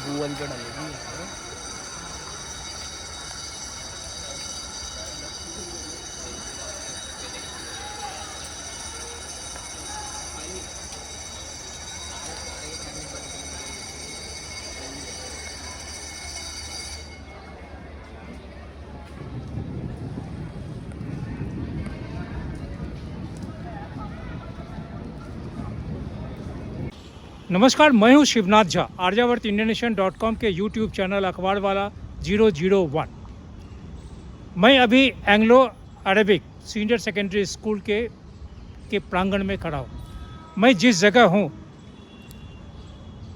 भूवन जो डलेगी। नमस्कार, मैं हूं शिवनाथ झा। आर्यावर्त इंडियनेशन.com के यूट्यूब चैनल अखबार वाला 001। मैं अभी Anglo Arabic senior secondary school के प्रांगण में खड़ा हूं। मैं जिस जगह हूं,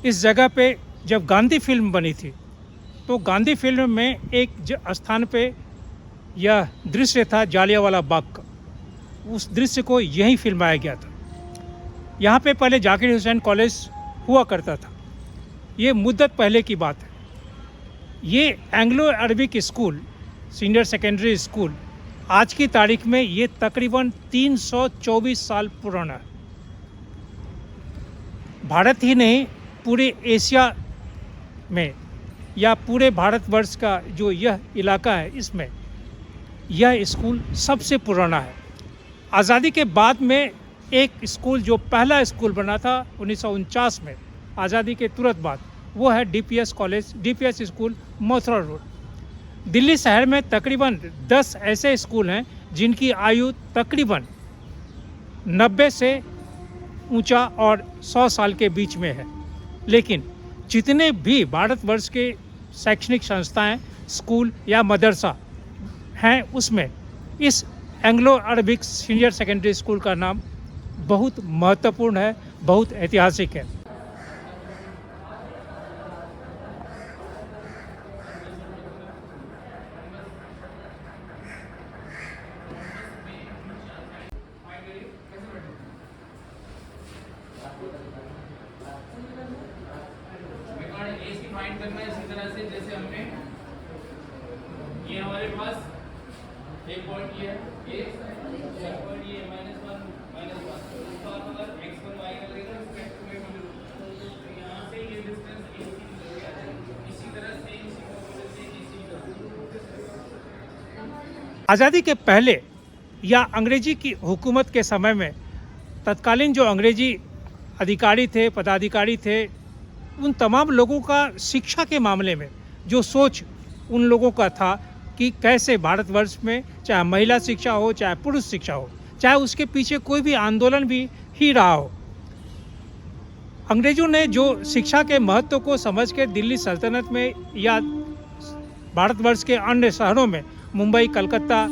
इस जगह पे जब गांधी फिल्म बनी थी तो गांधी फिल्म में एक स्थान पे यह दृश्य था जालियांवाला बाग का। उस दृश्य को यहीं फिल्माया गया था। यहाँ पे पहले जाकिर हुसैन कॉलेज हुआ करता था। ये मुद्दत पहले की बात है। ये Anglo Arabic school senior secondary school आज की तारीख में ये तकरीबन 324 साल पुराना है। भारत ही नहीं, पूरे एशिया में या पूरे भारतवर्ष का जो यह इलाका है, इसमें यह स्कूल सबसे पुराना है। आज़ादी के बाद में एक स्कूल जो पहला स्कूल बना था 1949 में, आज़ादी के तुरंत बाद, वो है DPS college, DPS school, Mathura road. Delhi शहर में तकरीबन 10 ऐसे स्कूल हैं जिनकी आयु तकरीबन 90 से ऊंचा और 100 साल के बीच में है। लेकिन जितने भी भारतवर्ष के शैक्षणिक संस्थाएं, स्कूल या मदरसा हैं, उसमें इस Anglo Arabic senior secondary school का नाम बहुत महत्वपूर्ण है, बहुत ऐतिहासिक है। फाइंड करना है इसी तरह से जैसे हमने ये हमारे पास एक पॉइंट ये है, एक पॉइंट ये -1 -1 इसका अगर x1 y का लगेगा तो कैलकुलेट होगा। तो यहाँ से ये डिस्टेंस इसी तरह से इसी आज़ादी के पहले या अंग्रेजी की हुकूमत के समय में तत्कालीन जो अंग्रेजी अधिकारी थे, पदाधिकारी थे, उन तमाम लोगों का शिक्षा के मामले में जो सोच उन लोगों का था कि कैसे भारतवर्ष में चाहे महिला शिक्षा हो, चाहे पुरुष शिक्षा हो, चाहे उसके पीछे कोई भी आंदोलन भी ही रहा हो, अंग्रेजों ने जो शिक्षा के महत्व को समझ के दिल्ली सल्तनत में या भारतवर्ष के अन्य शहरों में, मुंबई, कलकत्ता,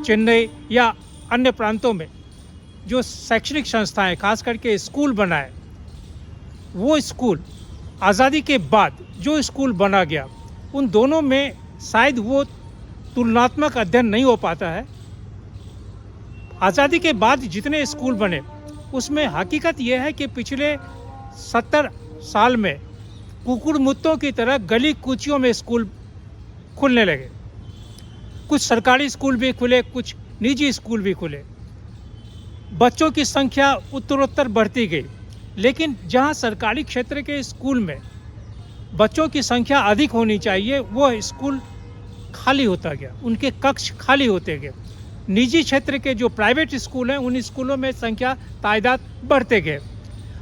चेन्नई या अन्य प्रांतों में जो शैक्षणिक संस्थाएं, खास करके स्कूल बनाए, वो स्कूल आज़ादी के बाद जो स्कूल बना गया, उन दोनों में शायद वो तुलनात्मक अध्ययन नहीं हो पाता है। आज़ादी के बाद जितने स्कूल बने, उसमें हकीकत यह है कि पिछले 70 साल में कुकुर मुत्तों की तरह गली कूचियों में स्कूल खुलने लगे। कुछ सरकारी स्कूल भी खुले, कुछ निजी स्कूल भी खुले। बच्चों की संख्या उत्तरोत्तर बढ़ती गई, लेकिन जहां सरकारी क्षेत्र के स्कूल में बच्चों की संख्या अधिक होनी चाहिए, वो स्कूल खाली होता गया, उनके कक्ष खाली होते गए। निजी क्षेत्र के जो प्राइवेट स्कूल हैं, उन स्कूलों में संख्या, तादाद बढ़ते गए।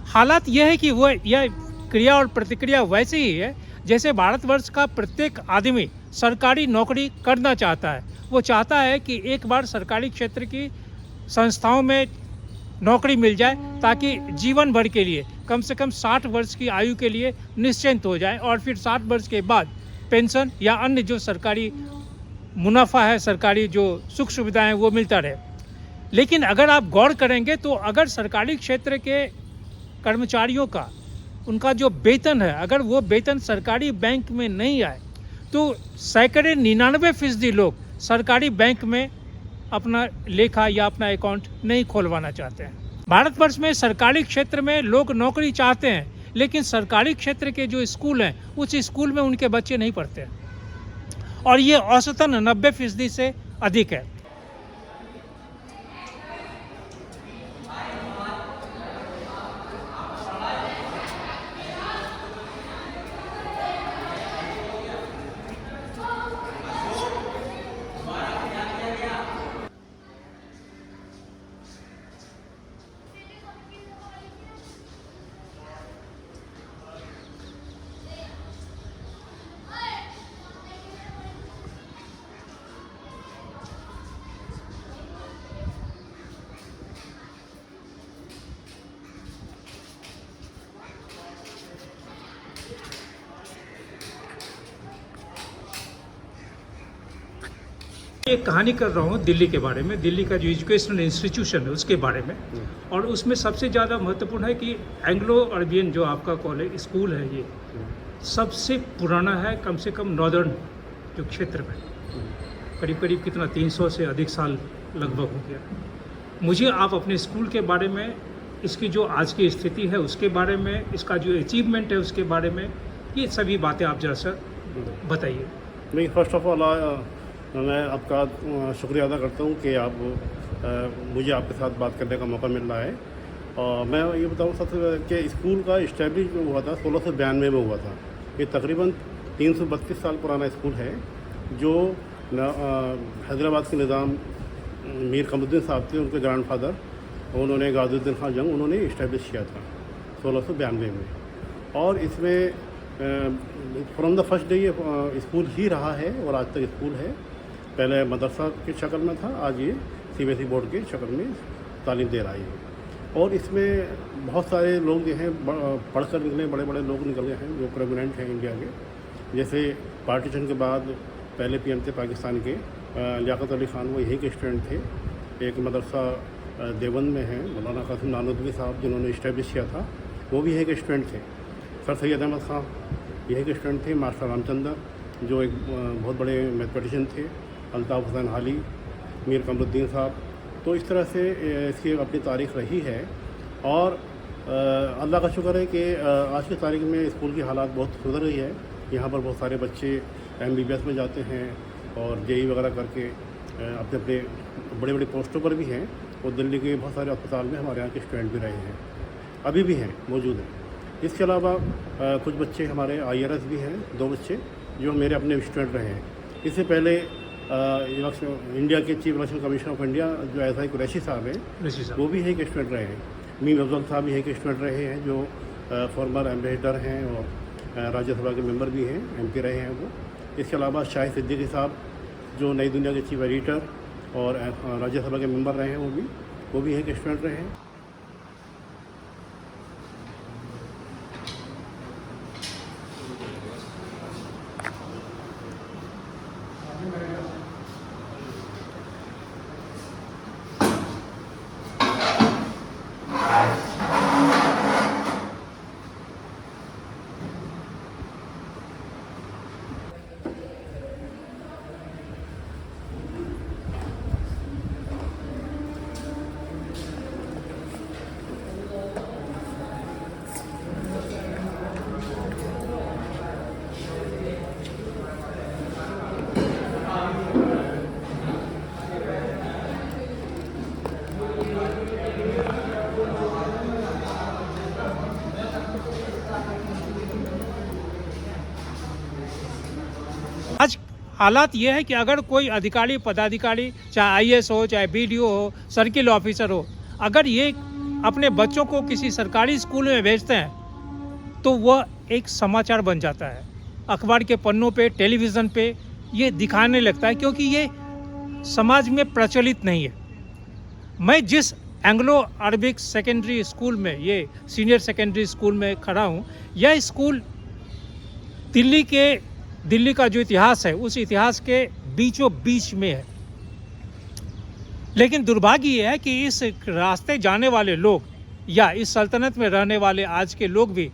हालात यह है कि वह यह क्रिया और प्रतिक्रिया वैसे ही है जैसे भारतवर्ष का प्रत्येक आदमी सरकारी नौकरी करना चाहता है। वो चाहता है कि एक बार सरकारी क्षेत्र की संस्थाओं में नौकरी मिल जाए ताकि जीवन भर के लिए कम से कम 60 वर्ष की आयु के लिए निश्चिंत हो जाए, और फिर 60 वर्ष के बाद पेंशन या अन्य जो सरकारी मुनाफा है, सरकारी जो सुख सुविधाएं हैं, वो मिलता रहे। लेकिन अगर आप गौर करेंगे तो अगर सरकारी क्षेत्र के कर्मचारियों का, उनका जो वेतन है, अगर वो वेतन सरकारी बैंक में नहीं आए तो सैकड़े 99% लोग सरकारी बैंक में अपना लेखा या अपना अकाउंट नहीं खोलवाना चाहते हैं। भारतवर्ष में सरकारी क्षेत्र में लोग नौकरी चाहते हैं, लेकिन सरकारी क्षेत्र के जो स्कूल हैं, उस स्कूल में उनके बच्चे नहीं पढ़ते हैं, और ये औसतन 90% से अधिक है। एक कहानी कर रहा हूँ दिल्ली के बारे में, दिल्ली का जो एजुकेशनल इंस्टीट्यूशन है उसके बारे में। और उसमें सबसे ज़्यादा महत्वपूर्ण है कि एंग्लो अरबियन जो आपका कॉलेज स्कूल है, ये सबसे पुराना है, कम से कम नॉर्दर्न जो क्षेत्र में, करीब करीब कितना 300 से अधिक साल लगभग हो गया। मुझे आप अपने स्कूल के बारे में, इसकी जो आज की स्थिति है उसके बारे में, इसका जो अचीवमेंट है उसके बारे में, ये सभी बातें आप जरा सा बताइए। नहीं, फर्स्ट ऑफ ऑल मैं आपका शुक्रिया अदा करता हूँ कि आप मुझे आपके साथ बात करने का मौका मिल रहा है। और मैं ये बताऊँ सबसे कि स्कूल का इस्टेब्लिश जो हुआ था 1692 में हुआ था। ये तकरीबन 332 साल पुराना स्कूल है, जो हैदराबाद के निज़ाम मीर कमरुद्दीन साहब थे, उनके ग्रैंड फादर, उन्होंने गाज़ीउद्दीन खान जंग उन्होंने इस्टेब्लिश किया था 1692 में। और इसमें फ्रॉम द फर्स्ट डे ये स्कूल ही रहा है और आज तक स्कूल है। पहले मदरसा की शक्ल में था, आज ये CBSE बोर्ड की शक्ल में तालीम दे रहा है। और इसमें बहुत सारे लोग जो हैं पढ़कर निकले, बड़े बड़े लोग निकले हैं जो प्रेसिडेंट हैं इंडिया के। जैसे पार्टीशन के बाद पहले PM थे पाकिस्तान के लियाकत अली ख़ान, वो यहीं के स्टूडेंट थे। एक मदरसा देवबंद में है, मौलाना कासिम नानोदवी साहब जिन्होंने इस्टेब्लिश किया था, वो भी यहीं के स्टूडेंट थे। सर सैयद अहमद खां यहीं के स्टूडेंट थे। मास्टर रामचंद्र जो एक बहुत बड़े मैथमेटिशियन थे, अल्ताफ़ हुसैन हाली, मीर कमरुद्दीन साहब। तो इस तरह से इसकी अपनी तारीख़ रही है। और अल्लाह का शुक्र है कि आज की तारीख में स्कूल की हालात बहुत सुधर रही है। यहाँ पर बहुत सारे बच्चे MBBS में जाते हैं और JEE वगैरह करके अपने अपने बड़े बड़े पोस्टों पर भी हैं। और दिल्ली के बहुत सारे अस्पताल में हमारे यहाँ के स्टूडेंट भी रहे हैं, अभी भी हैं, मौजूद हैं। इसके अलावा कुछ बच्चे हमारे IRS भी हैं, 2 बच्चे जो मेरे अपने स्टूडेंट रहे हैं। इससे पहले इंडिया के chief election commissioner of India जो SI कुरैशी साहब हैं, वो भी यहीं के स्टूडेंट रहे हैं। मीर अफजल साहब यहीं के स्टूडेंट रहे हैं, जो फॉर्मर एम्बेसडर हैं और राज्यसभा के मेंबर भी हैं, MP रहे हैं वो। इसके अलावा शाहिद सिद्दीकी साहब जो नई दुनिया के चीफ एडिटर और राज्यसभा के मेंबर रहे हैं, वो भी यहीं के स्टूडेंट रहे हैं। आज हालात ये है कि अगर कोई अधिकारी पदाधिकारी, चाहे IAS हो, चाहे BDO हो, सर्किल ऑफिसर हो, अगर ये अपने बच्चों को किसी सरकारी स्कूल में भेजते हैं तो वह एक समाचार बन जाता है, अखबार के पन्नों पे, टेलीविज़न पे ये दिखाने लगता है, क्योंकि ये समाज में प्रचलित नहीं है। मैं जिस एंग्लो अरबिक सेकेंडरी स्कूल में, ये सीनियर सेकेंडरी स्कूल में खड़ा हूँ, यह स्कूल दिल्ली का जो इतिहास है उस इतिहास के बीचों बीच में है। लेकिन दुर्भाग्य ये है कि इस रास्ते जाने वाले लोग या इस सल्तनत में रहने वाले आज के लोग भी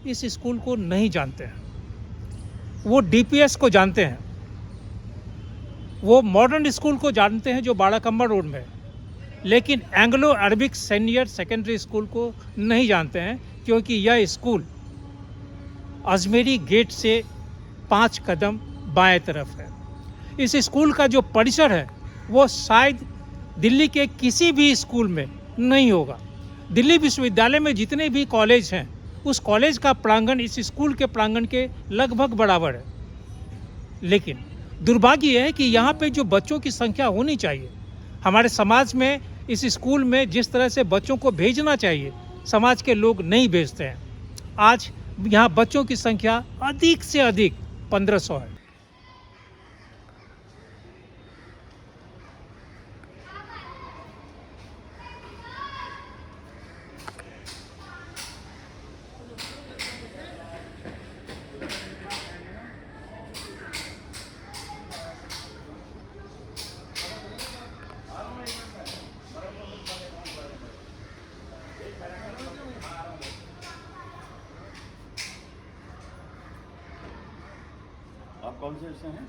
इस स्कूल को नहीं जानते हैं। वो DPS को जानते हैं, वो मॉडर्न स्कूल को जानते हैं जो बाड़ाकम्बा रोड में है, लेकिन Anglo Arabic senior secondary school को नहीं जानते हैं, क्योंकि यह स्कूल अजमेरी गेट से 5 कदम बाएं तरफ है। इस स्कूल का जो परिसर है वो शायद दिल्ली के किसी भी स्कूल में नहीं होगा। दिल्ली विश्वविद्यालय में जितने भी कॉलेज हैं, उस कॉलेज का प्रांगण इस स्कूल के प्रांगण के लगभग बराबर है। लेकिन दुर्भाग्य यह है कि यहाँ पे जो बच्चों की संख्या होनी चाहिए, हमारे समाज में इस स्कूल में जिस तरह से बच्चों को भेजना चाहिए, समाज के लोग नहीं भेजते हैं। आज यहाँ बच्चों की संख्या अधिक से अधिक 1500 है। आप कौन से से हैं?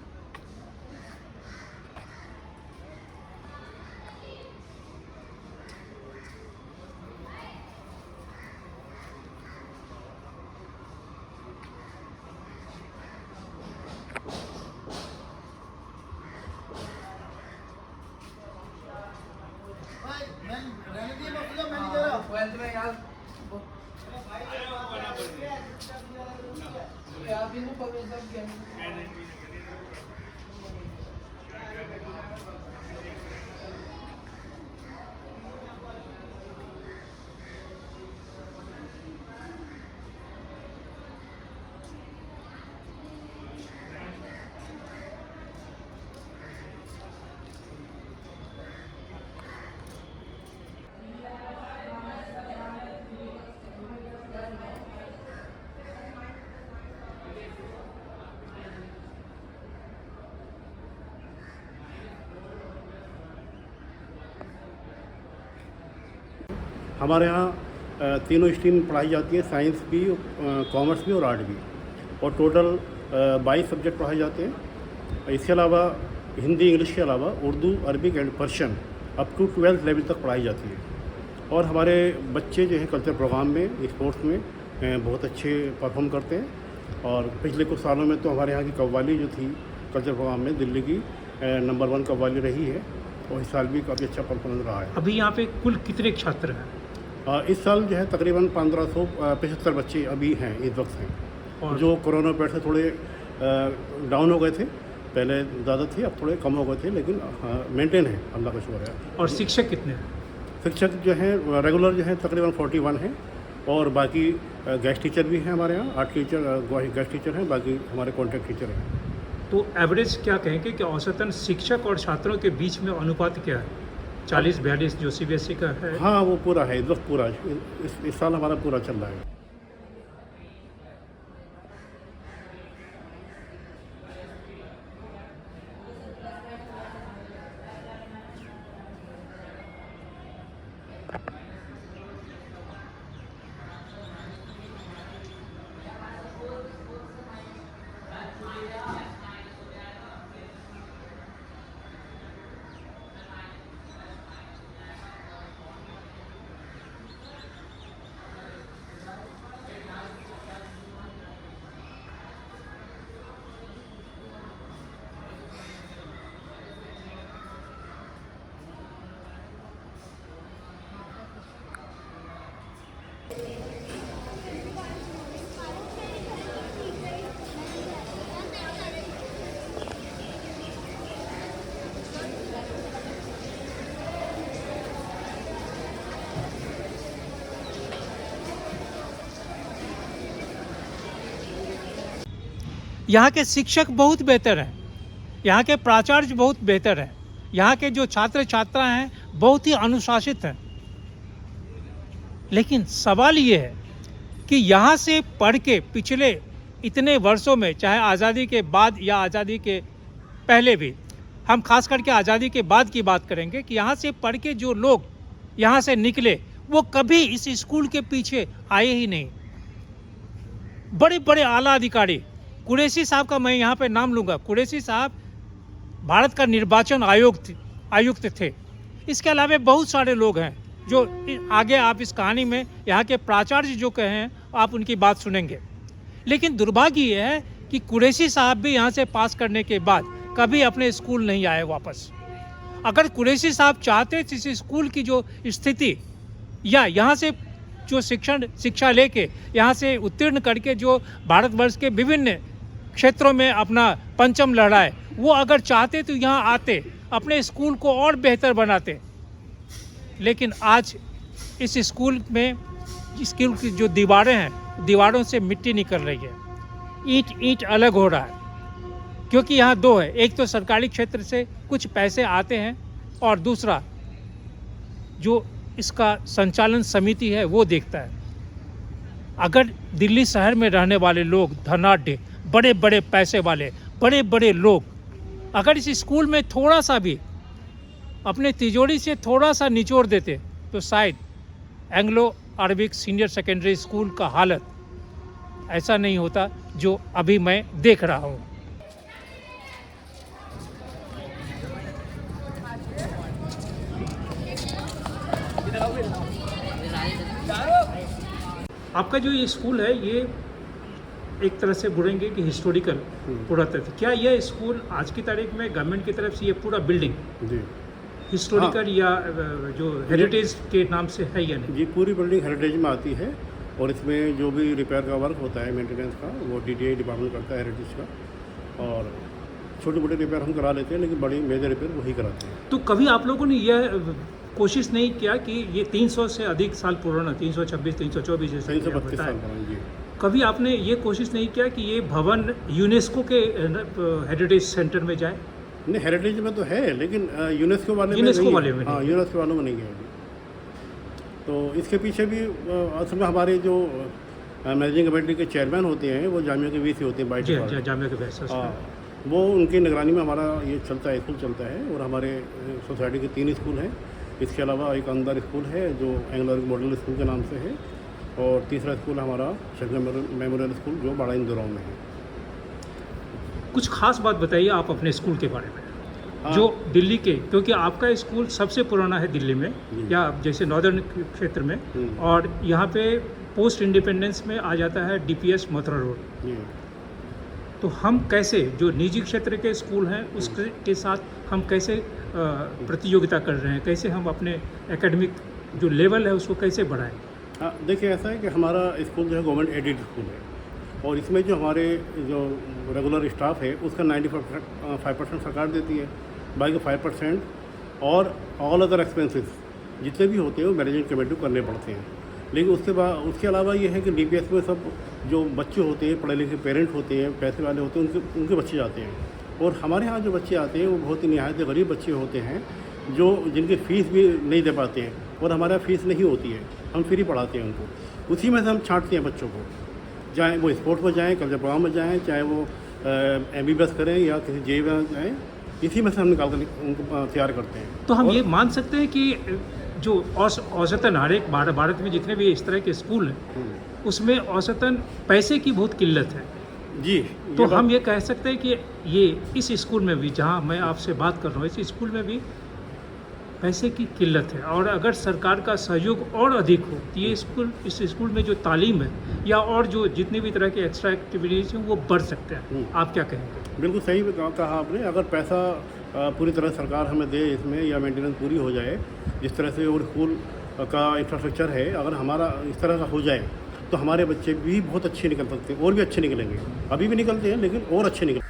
ट्वेल्थ में यार यार भी नहीं पकड़ सकते। हमारे यहाँ तीनों स्ट्रीम पढ़ाई जाती है, साइंस भी, कॉमर्स भी और आर्ट भी, और टोटल 22 सब्जेक्ट पढ़ाए जाते हैं। इसके अलावा हिंदी इंग्लिश के अलावा Urdu, Arabic and Persian up to 12th level तक पढ़ाई जाती है। और हमारे बच्चे जो हैं कल्चर प्रोग्राम में, स्पोर्ट्स में बहुत अच्छे परफॉर्म करते हैं। और पिछले कुछ सालों में तो हमारे यहाँ की कव्वाली जो थी कल्चर प्रोग्राम में दिल्ली की नंबर 1 कव्वाली रही है, और इस साल भी काफ़ी अच्छा परफॉर्मेंस रहा है। अभी यहाँ पे कुल कितने छात्र हैं? इस साल जो है तकरीबन 1575 बच्चे अभी हैं, इस वक्त हैं, और जो कोरोना पीरियड से थोड़े डाउन हो गए थे, पहले ज़्यादा थे, अब थोड़े कम हो गए थे, लेकिन मेंटेन है, अल्लाह का शुक्र है। और शिक्षक कितने हैं? शिक्षक जो हैं रेगुलर जो है तकरीबन 41 हैं, और बाकी गेस्ट टीचर भी हैं हमारे यहाँ, आर्ट टीचर गेस्ट टीचर हैं, बाकी हमारे कॉन्ट्रैक्ट टीचर हैं। तो एवरेज क्या कहेंगे कि औसतन शिक्षक और छात्रों के बीच में अनुपात क्या है? 40-42 जो CBSE का है? हाँ, वो पूरा है, इस वक्त पूरा, इस साल हमारा पूरा चल रहा है। यहाँ के शिक्षक बहुत बेहतर हैं, यहाँ के प्राचार्य बहुत बेहतर हैं, यहाँ के जो छात्र छात्रा हैं बहुत ही अनुशासित हैं। लेकिन सवाल ये है कि यहाँ से पढ़ के पिछले इतने वर्षों में, चाहे आज़ादी के बाद या आज़ादी के पहले भी, हम खास करके आज़ादी के बाद की बात करेंगे, कि यहाँ से पढ़ के जो लोग यहाँ से निकले वो कभी इस स्कूल के पीछे आए ही नहीं। बड़े बड़े आला अधिकारी, कुरैशी साहब का मैं यहाँ पे नाम लूँगा, कुरैशी साहब भारत का निर्वाचन आयुक्त थे। इसके अलावा बहुत सारे लोग हैं जो आगे आप इस कहानी में यहाँ के प्राचार्य जो कहें आप उनकी बात सुनेंगे। लेकिन दुर्भाग्य ये है कि कुरैशी साहब भी यहाँ से पास करने के बाद कभी अपने स्कूल नहीं आए वापस। अगर कुरैशी साहब चाहते थे इस स्कूल की जो स्थिति, या यहाँ से जो शिक्षा लेके यहाँ से उत्तीर्ण करके जो भारतवर्ष के विभिन्न क्षेत्रों में अपना परचम लहराए, वो अगर चाहते तो यहाँ आते, अपने स्कूल को और बेहतर बनाते। लेकिन आज इस स्कूल में, स्कूल की जो दीवारें हैं, दीवारों से मिट्टी निकल रही है, ईंट अलग हो रहा है। क्योंकि यहाँ दो है, एक तो सरकारी क्षेत्र से कुछ पैसे आते हैं, और दूसरा जो इसका संचालन समिति है वो देखता है। अगर दिल्ली शहर में रहने वाले लोग, धनाढ्य, बड़े बड़े पैसे वाले, बड़े बड़े लोग अगर इस स्कूल में थोड़ा सा भी अपने तिजोरी से थोड़ा सा निचोड़ देते तो शायद Anglo Arabic senior secondary school का हालत ऐसा नहीं होता जो अभी मैं देख रहा हूँ। आपका जो ये स्कूल है ये एक तरह से बोलेंगे कि हिस्टोरिकल पुरातत्व, क्या यह स्कूल आज की तारीख में गवर्नमेंट की तरफ से ये पूरा बिल्डिंग जी हिस्टोरिकल या जो हेरिटेज के नाम से है या नहीं? जी, पूरी बिल्डिंग हेरिटेज में आती है और इसमें जो भी रिपेयर का वर्क होता है मेंटेनेंस का वो DTI डिपार्टमेंट करता है हेरिटेज का, और छोटे मोटे रिपेयर हम करा लेते हैं लेकिन बड़ी मेजर रिपेयर वही कराते हैं। तो कभी आप लोगों ने यह कोशिश नहीं किया कि ये 300 से अधिक साल पुराना, 326 324 जैसे कि आप 332 बताएं, साल पुरानी जी। कभी आपने ये कोशिश नहीं किया कि ये भवन यूनेस्को के हेरिटेज सेंटर में जाए? नहीं, हेरिटेज में तो है लेकिन यूनेस्को वाले यूनेस्को में नहीं वाले है। में हाँ, नहीं। यूनेस्को वालों में नहीं है अभी। तो इसके पीछे भी असल में हमारे जो मैनेजिंग कमेटी के चेयरमैन होते हैं वो जामिया के VC होते हैं बाइट जी जामिया के बेसिस हाँ, पे। वो उनकी निगरानी में हमारा ये चलता है, स्कूल चलता है। और हमारे सोसाइटी के 3 स्कूल हैं, इसके अलावा एक अंदर स्कूल है जो एंग्लो मॉडल स्कूल के नाम से है, और तीसरा स्कूल हमारा शंकर मेमोरियल स्कूल जो बड़ा इंदौर में है। कुछ खास बात बताइए आप अपने स्कूल के बारे में, हाँ। जो दिल्ली के, क्योंकि आपका स्कूल सबसे पुराना है दिल्ली में या जैसे नॉर्दर्न क्षेत्र में, और यहाँ पे पोस्ट इंडिपेंडेंस में आ जाता है DPS मथुरा रोड। जी तो हम कैसे, जो निजी क्षेत्र के स्कूल हैं उसके साथ हम कैसे प्रतियोगिता कर रहे हैं, कैसे हम अपने एकेडमिक जो लेवल है उसको कैसे बढ़ाएं? हाँ, देखिए ऐसा है कि हमारा स्कूल जो है गवर्नमेंट एडेड स्कूल है, और इसमें जो हमारे जो रेगुलर स्टाफ है उसका 95% सरकार देती है, बाकी 5% और ऑल अदर एक्सपेंसेस जितने भी होते हैं वो मैनेजिंग कमेटी को करने पड़ते हैं। लेकिन उसके अलावा ये है कि DPS में सब जो बच्चे होते हैं, पढ़े लिखे पेरेंट होते हैं, पैसे वाले होते हैं, उनके बच्चे जाते हैं। और हमारे यहाँ जो बच्चे आते हैं वो बहुत ही निहायत गरीब बच्चे होते हैं जो जिनकी फ़ीस भी नहीं दे पाते हैं, और हमारे यहाँ फ़ीस नहीं होती है, हम फ्री पढ़ाते हैं उनको। उसी में से हम छांटते हैं बच्चों को, चाहे वो स्पोर्ट्स में जाएँ, कल्चर प्रोग्राम में जाएँ, चाहे वो MBBS करें या किसी JEE में जाएँ, इसी में से हम निकाल कर उनको तैयार करते हैं। तो हम ये मान सकते हैं कि जो औसतन हर एक भारत में जितने भी इस तरह के स्कूल हैं उसमें औसतन पैसे की बहुत किल्लत है। जी, तो हम ये कह सकते हैं कि ये इस स्कूल में भी, जहाँ मैं आपसे बात कर रहा हूँ, इस स्कूल में भी पैसे की किल्लत है, और अगर सरकार का सहयोग और अधिक हो तो ये स्कूल, इस स्कूल में जो तालीम है या और जो जितनी भी तरह के एक्स्ट्रा एक्टिविटीज़ हैं वो बढ़ सकते हैं। आप क्या कहेंगे? बिल्कुल सही कहा आपने। अगर पैसा पूरी तरह सरकार हमें दे इसमें, या मेंटेनेंस पूरी हो जाए, जिस तरह से और स्कूल का इंफ्रास्ट्रक्चर है, अगर हमारा इस तरह का हो जाए तो हमारे बच्चे भी बहुत अच्छे निकल सकते हैं, और भी अच्छे निकलेंगे। अभी भी निकलते हैं लेकिन और अच्छे निकल।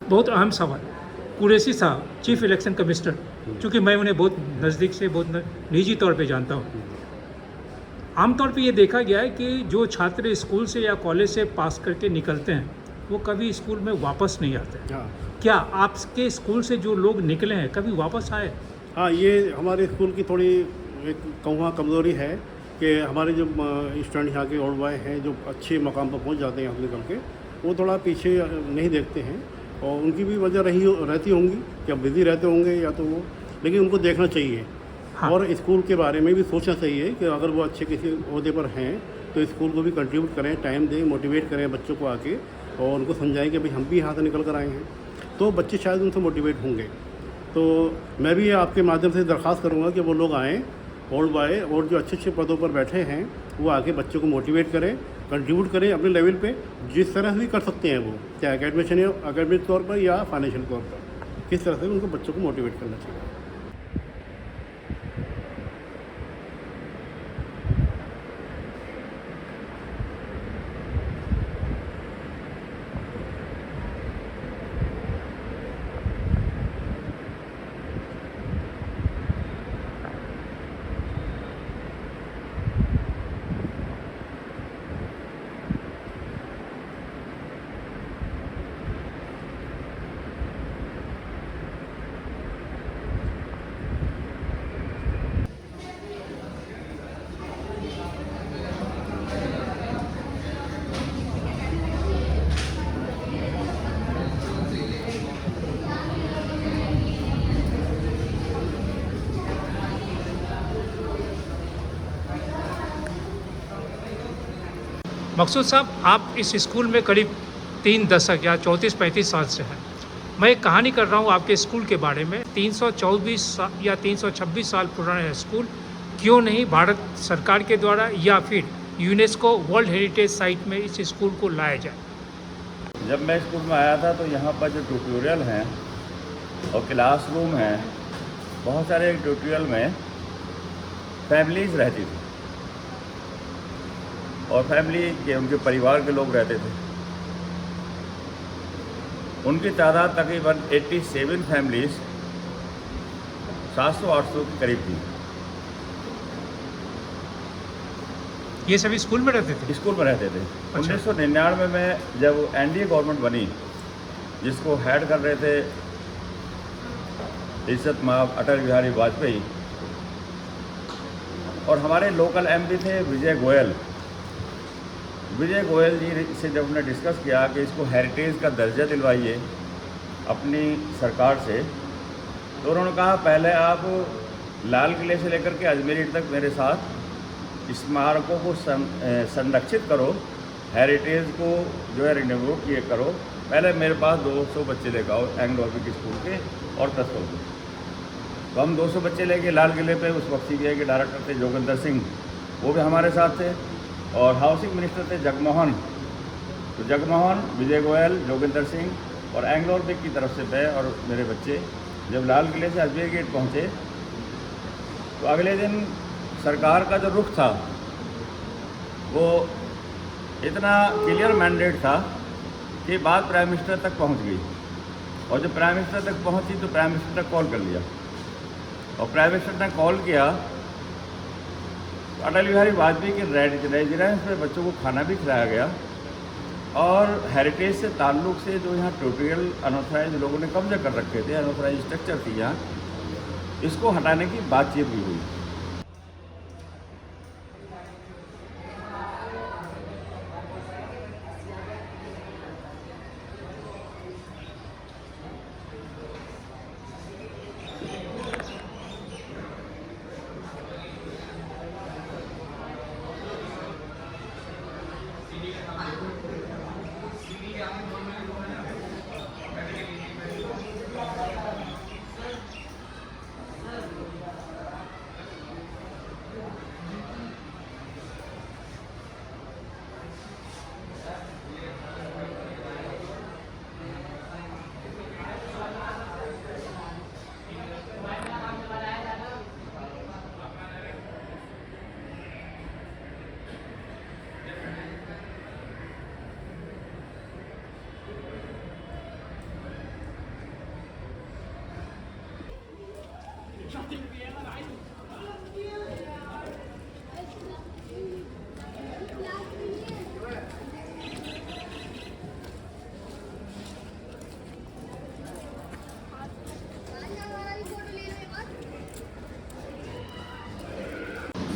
बहुत अहम सवाल, कुरैशी साहब चीफ इलेक्शन कमिश्नर, चूँकि मैं उन्हें बहुत नज़दीक से, बहुत निजी तौर पे जानता हूँ, आमतौर पे ये देखा गया है कि जो छात्र स्कूल से या कॉलेज से पास करके निकलते हैं वो कभी स्कूल में वापस नहीं आते। हाँ क्या आपके स्कूल से जो लोग निकले हैं कभी वापस आए? हाँ, ये हमारे स्कूल की थोड़ी एक कहूँगा कमज़ोरी है कि हमारे जो स्टूडेंट यहाँ के और बॉय हैं जो अच्छे मकाम पर पहुँच जाते हैं यहाँ से निकल के, वो थोड़ा पीछे नहीं देखते हैं, और उनकी भी वजह रहती होंगी कि अब बिज़ी रहते होंगे या तो वो, लेकिन उनको देखना चाहिए। हाँ। और स्कूल के बारे में भी सोचना चाहिए कि अगर वो अच्छे किसी ओहदे पर हैं तो स्कूल को भी कंट्रीब्यूट करें, टाइम दें, मोटिवेट करें बच्चों को आके, और उनको समझाएं कि भाई हम भी यहाँ से निकल कर आए हैं, तो बच्चे शायद उनसे मोटिवेट होंगे। तो मैं भी आपके माध्यम से दरख्वास्त करूँगा कि वो लोग आएँ, ओल्ड बॉय और जो अच्छे अच्छे पदों पर बैठे हैं वो आके बच्चों को मोटिवेट करें, कंट्रीब्यूट करें अपने लेवल पे, जिस तरह से भी कर सकते हैं वो, चाहे एकेडमिक तौर पर या फाइनेंशियल तौर पर, किस तरह से उनको बच्चों को मोटिवेट करना चाहिए। मकसूद साहब, आप इस स्कूल में करीब 3 दशक या 34-35 साल से हैं। मैं एक कहानी कर रहा हूँ आपके स्कूल के बारे में। 324 या 326 साल पुराना है स्कूल। क्यों नहीं भारत सरकार के द्वारा या फिर यूनेस्को वर्ल्ड हेरिटेज साइट में इस स्कूल को लाया जाए? जब मैं स्कूल में आया था तो यहाँ पर जो ट्यूटोरियल हैं और क्लासरूम हैं, बहुत सारे ट्यूटोरियल में फैमिलीज़ रहती थी और फैमिली के उनके परिवार के लोग रहते थे। उनकी तादाद तकरीबन 87 फैमिलीज़ 700-800 के करीब थी। ये सभी स्कूल में रहते थे? स्कूल में रहते थे। अच्छा। 1999 में जब एनडीए गवर्नमेंट बनी, जिसको हेड कर रहे थे इज्जत माब अटल बिहारी वाजपेयी, और हमारे लोकल एमपी थे विजय गोयल। विजय गोयल जी से जब हमने डिस्कस किया कि इसको हेरिटेज का दर्जा दिलवाइए अपनी सरकार से, तो उन्होंने कहा पहले आप लाल किले से लेकर के अजमेर तक मेरे साथ स्मारकों को संरक्षित करो, हेरिटेज को जो है रिन्यू किए करो। पहले मेरे पास 200 बच्चे लेकर आओ एंग्लो अरबिक स्कूल के और 10 के। तो हम 200 बच्चे लेके लाल किले पे, उस वक्त सीबीआई के डायरेक्टर थे जोगिंदर सिंह, वो भी हमारे साथ थे, और हाउसिंग मिनिस्टर थे जगमोहन। तो जगमोहन, विजय गोयल, जोगिंदर सिंह और एंग्लो अरबिक की तरफ से मैं और मेरे बच्चे जब लाल किले से अजमेर गेट पहुँचे, तो अगले दिन सरकार का जो रुख था वो इतना क्लियर मैंडेट था कि बात प्राइम मिनिस्टर तक पहुंच गई, और जब प्राइम मिनिस्टर तक पहुंची तो प्राइम मिनिस्टर तक कॉल कर लिया, और प्राइम मिनिस्टर ने कॉल किया तो अटल बिहारी वाजपेयी के रेजिडेंस में बच्चों को खाना भी खिलाया गया, और हेरिटेज से ताल्लुक़ से जो यहाँ ट्यूटोरियल अनऑथराइज लोगों ने कब्जा कर रखे थे, अनऑथराइज स्ट्रक्चर थी यहाँ, इसको हटाने की बातचीत भी हुई।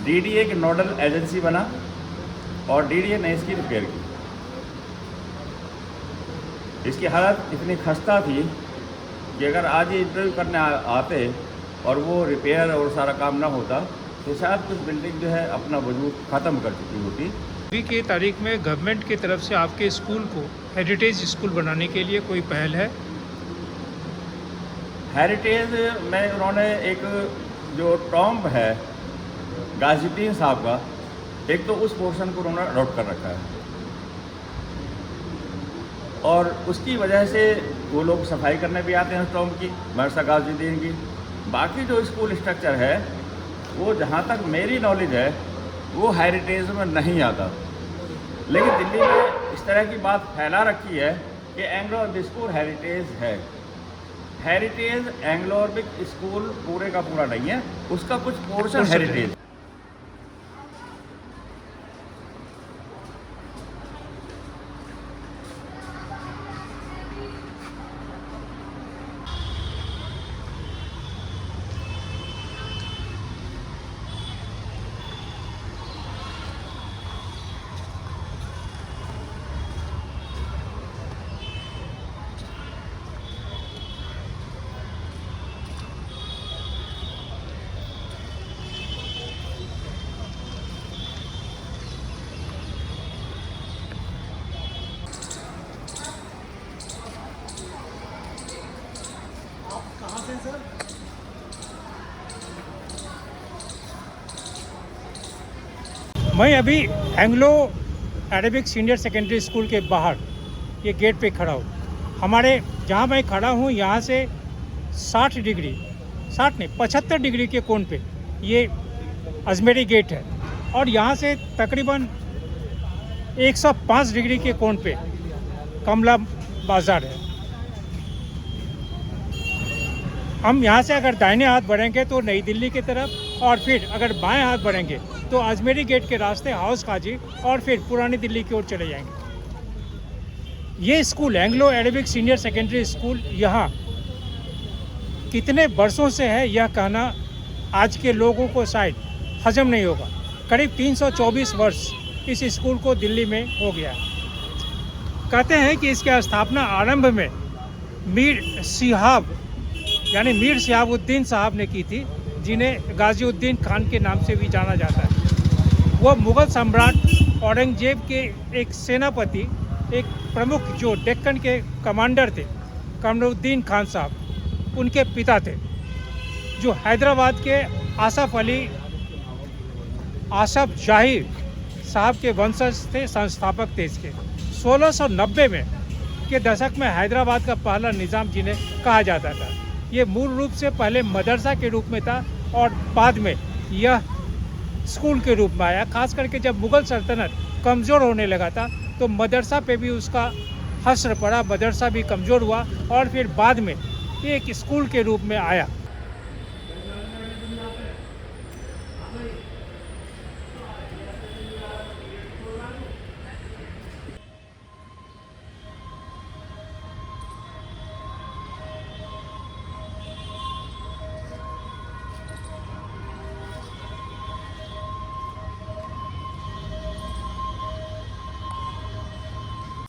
डीडीए की नोडल एजेंसी बना और डीडीए ने इसकी रिपेयर की। इसकी हालत इतनी खस्ता थी कि अगर आज ये इंटरव्यू करने आते और वो रिपेयर और सारा काम ना होता तो शायद कुछ बिल्डिंग जो है अपना वजूद ख़त्म कर चुकी होती। अभी की तारीख में गवर्नमेंट की तरफ से आपके स्कूल को हेरिटेज स्कूल बनाने के लिए कोई पहल है? हेरिटेज में उन्होंने एक जो टॉम्ब है गाजीउद्दीन साहब का, एक तो उस पोर्शन को उन्होंने अडॉप्ट कर रखा है, और उसकी वजह से वो लोग सफाई करने भी आते हैं उस टॉम्ब की, मरसा गाजीउद्दीन की। बाकी जो स्कूल स्ट्रक्चर है वो जहाँ तक मेरी नॉलेज है वो हेरिटेज में नहीं आता, लेकिन दिल्ली में इस तरह की बात फैला रखी है कि एंग्लो अरबिक स्कूल हेरिटेज है। हेरिटेज एंग्लो अरबिक स्कूल पूरे का पूरा नहीं है, उसका कुछ पोर्शन हेरिटेज। मैं अभी Anglo Arabic senior secondary school के बाहर ये गेट पे खड़ा हूँ। हमारे जहाँ मैं खड़ा हूँ यहाँ से 60 डिग्री 60 नहीं 75 डिग्री के कोण पे ये अजमेरी गेट है और यहाँ से तकरीबन 105 डिग्री के कोण पे कमला बाज़ार है। हम यहाँ से अगर दाहिने हाथ बढ़ेंगे तो नई दिल्ली की तरफ और फिर अगर बाएं हाथ बढ़ेंगे तो अजमेरी गेट के रास्ते हाउस काजी और फिर पुरानी दिल्ली की ओर चले जाएंगे। ये school Anglo Arabic senior secondary school यहाँ कितने वर्षों से है यह कहना आज के लोगों को शायद हजम नहीं होगा। करीब 324 वर्ष इस स्कूल को दिल्ली में हो गया। कहते हैं कि इसकी स्थापना आरंभ में मीर सिहाबुद्दीन साहब ने की थी, जिन्हें गाजीउद्दीन खान के नाम से भी जाना जाता है। वह मुग़ल सम्राट औरंगजेब के एक सेनापति, एक प्रमुख जो डेक्कन के कमांडर थे, कमरुद्दीन खान साहब, उनके पिता थे, जो हैदराबाद के आसफ जाही साहब के वंशज थे, संस्थापक थे इसके। 1690 में के दशक में हैदराबाद का पहला निज़ाम जिन्हें कहा जाता था। ये मूल रूप से पहले मदरसा के रूप में था और बाद में यह स्कूल के रूप में आया। खास करके जब मुग़ल सल्तनत कमज़ोर होने लगा था तो मदरसा पे भी उसका हस्र पड़ा, मदरसा भी कमज़ोर हुआ और फिर बाद में ये एक स्कूल के रूप में आया।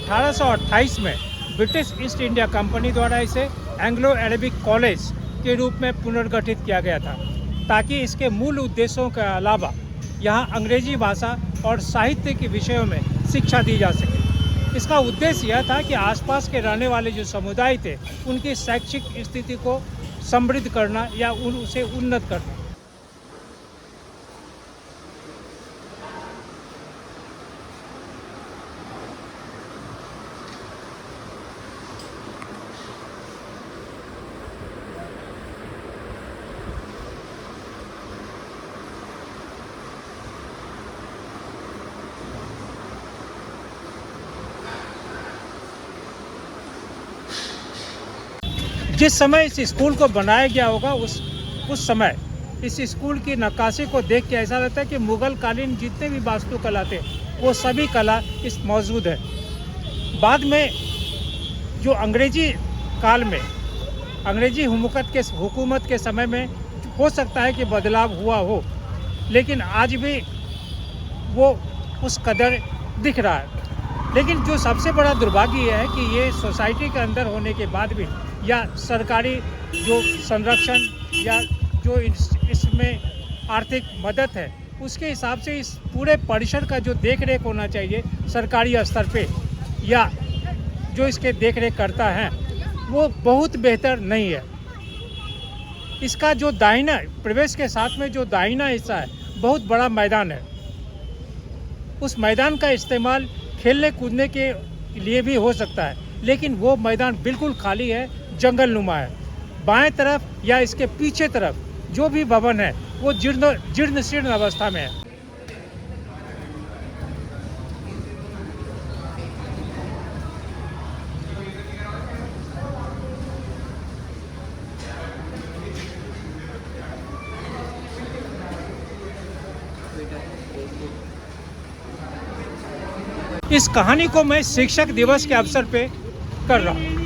(1828) में ब्रिटिश ईस्ट इंडिया कंपनी द्वारा इसे एंग्लो अरेबिक कॉलेज के रूप में पुनर्गठित किया गया था, ताकि इसके मूल उद्देश्यों के अलावा यहाँ अंग्रेजी भाषा और साहित्य के विषयों में शिक्षा दी जा सके। इसका उद्देश्य यह था कि आसपास के रहने वाले जो समुदाय थे उनकी शैक्षिक स्थिति को समृद्ध करना या उसे उन्नत करना। जिस समय इस स्कूल को बनाया गया होगा उस समय इस स्कूल की नक्काशी को देख के ऐसा लगता है कि मुग़ल कालीन जितने भी वास्तुकला थे वो सभी कला इस मौजूद है। बाद में जो अंग्रेजी काल में अंग्रेजी हुकूमत के समय में हो सकता है कि बदलाव हुआ हो, लेकिन आज भी वो उस कदर दिख रहा है। लेकिन जो सबसे बड़ा दुर्भाग्य ये है कि ये सोसाइटी के अंदर होने के बाद भी या सरकारी जो संरक्षण या जो इसमें आर्थिक मदद है उसके हिसाब से इस पूरे परिसर का जो देख रेख होना चाहिए सरकारी स्तर पे या जो इसके देख रेख करता है वो बहुत बेहतर नहीं है। इसका जो दाहिना प्रवेश के साथ में जो दाहिना हिस्सा है बहुत बड़ा मैदान है। उस मैदान का इस्तेमाल खेलने कूदने के लिए भी हो सकता है, लेकिन वो मैदान बिल्कुल खाली है, जंगल नुमा है। बाएं तरफ या इसके पीछे तरफ जो भी भवन है वो जीर्ण शीर्ण अवस्था में है। इस कहानी को मैं शिक्षक दिवस के अवसर पे कर रहा हूँ।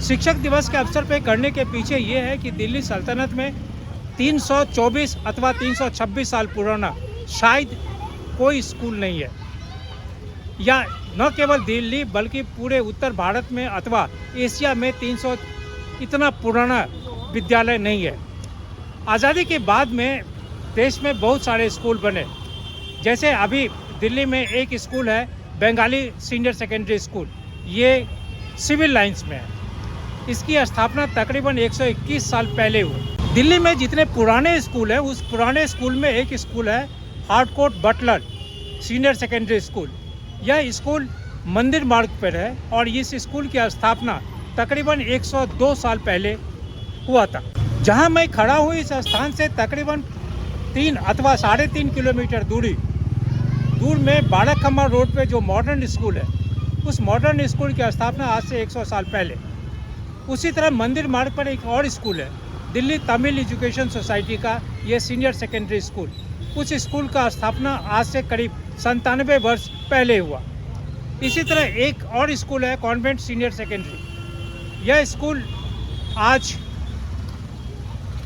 शिक्षक दिवस के अवसर पे करने के पीछे ये है कि दिल्ली सल्तनत में 324 अथवा 326 साल पुराना शायद कोई स्कूल नहीं है, या न केवल दिल्ली बल्कि पूरे उत्तर भारत में अथवा एशिया में 300 इतना पुराना विद्यालय नहीं है। आज़ादी के बाद में देश में बहुत सारे स्कूल बने, जैसे अभी दिल्ली में एक स्कूल है बंगाली सीनियर सेकेंडरी स्कूल, ये सिविल लाइंस में है। इसकी स्थापना तकरीबन 121 साल पहले हुई। दिल्ली में जितने पुराने स्कूल हैं उस पुराने स्कूल में एक स्कूल है Harcourt Butler, senior secondary school. यह स्कूल मंदिर मार्ग पर है और इस स्कूल की स्थापना तकरीबन 102 साल पहले हुआ था। जहां मैं खड़ा हूं इस स्थान से तकरीबन 3 अथवा 3.5 किलोमीटर दूर में बाड़ाखम्मा रोड पे जो मॉडर्न स्कूल है, उस मॉडर्न स्कूल की स्थापना आज से 100 साल पहले। उसी तरह मंदिर मार्ग पर एक और स्कूल है, दिल्ली तमिल एजुकेशन सोसाइटी का ये सीनियर सेकेंडरी स्कूल। उस स्कूल का स्थापना आज से करीब 97 वर्ष पहले हुआ। इसी तरह एक और स्कूल है कॉन्वेंट सीनियर सेकेंडरी। यह स्कूल आज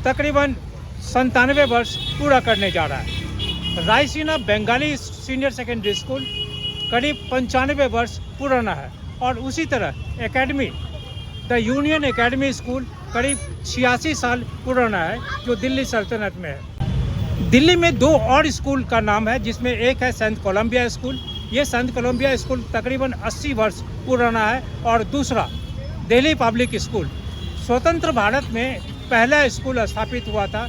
तकरीबन 97 वर्ष पूरा करने जा रहा है। Raisina Bengali senior secondary school करीब 95 वर्ष पुराना है। और उसी तरह academy the union academy school करीब 86 साल पुराना है, जो दिल्ली सल्तनत में है। दिल्ली में 2 और स्कूल का नाम है, जिसमें एक है सेंट कोलंबिया स्कूल। ये सेंट कोलंबिया स्कूल तकरीबन 80 वर्ष पुराना है। और दूसरा दिल्ली पब्लिक स्कूल, स्वतंत्र भारत में पहला स्कूल स्थापित हुआ था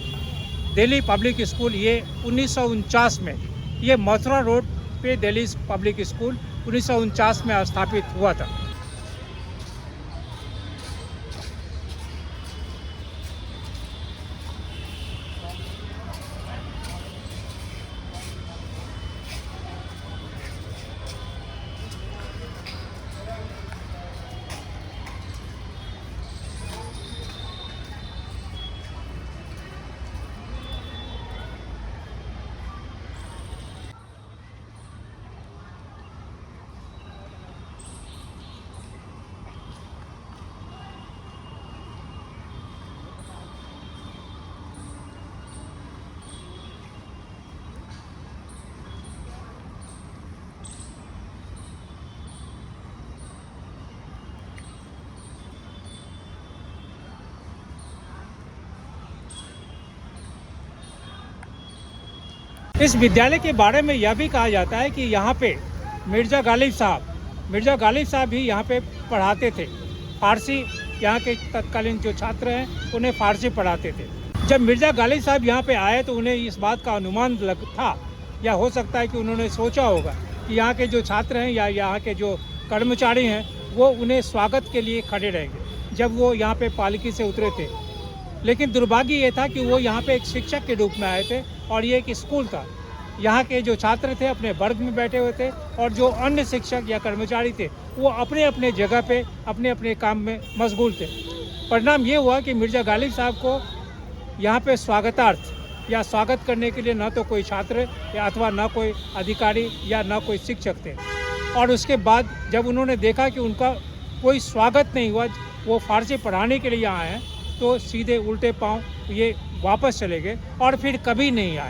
दिल्ली पब्लिक स्कूल। ये 1949 में, ये मथुरा रोड पे दिल्ली पब्लिक स्कूल 1949 में स्थापित हुआ था। इस विद्यालय के बारे में यह भी कहा जाता है कि यहाँ पे मिर्ज़ा गालिब साहब भी यहाँ पे पढ़ाते थे। फारसी, यहाँ के तत्कालीन जो छात्र हैं उन्हें फारसी पढ़ाते थे। जब मिर्ज़ा गालिब साहब यहाँ पे आए तो उन्हें इस बात का अनुमान था, या हो सकता है कि उन्होंने सोचा होगा कि यहाँ के जो छात्र हैं या यहाँ के जो कर्मचारी हैं वो उन्हें स्वागत के लिए खड़े रहेंगे जब वो यहाँ पे पालकी से उतरे थे। लेकिन दुर्भाग्य ये था कि वो यहाँ पे एक शिक्षक के रूप में आए थे और ये एक स्कूल था। यहाँ के जो छात्र थे अपने वर्ग में बैठे हुए थे और जो अन्य शिक्षक या कर्मचारी थे वो अपने अपने जगह पे अपने अपने काम में मशगूल थे। परिणाम ये हुआ कि मिर्ज़ा गालिब साहब को यहाँ पे स्वागतार्थ या स्वागत करने के लिए न तो कोई छात्र या अथवा न कोई अधिकारी या न कोई शिक्षक थे। और उसके बाद जब उन्होंने देखा कि उनका कोई स्वागत नहीं हुआ, वो फारसी पढ़ाने के लिए यहाँ आए हैं, तो सीधे उल्टे पाँव ये वापस चले गए और फिर कभी नहीं आए।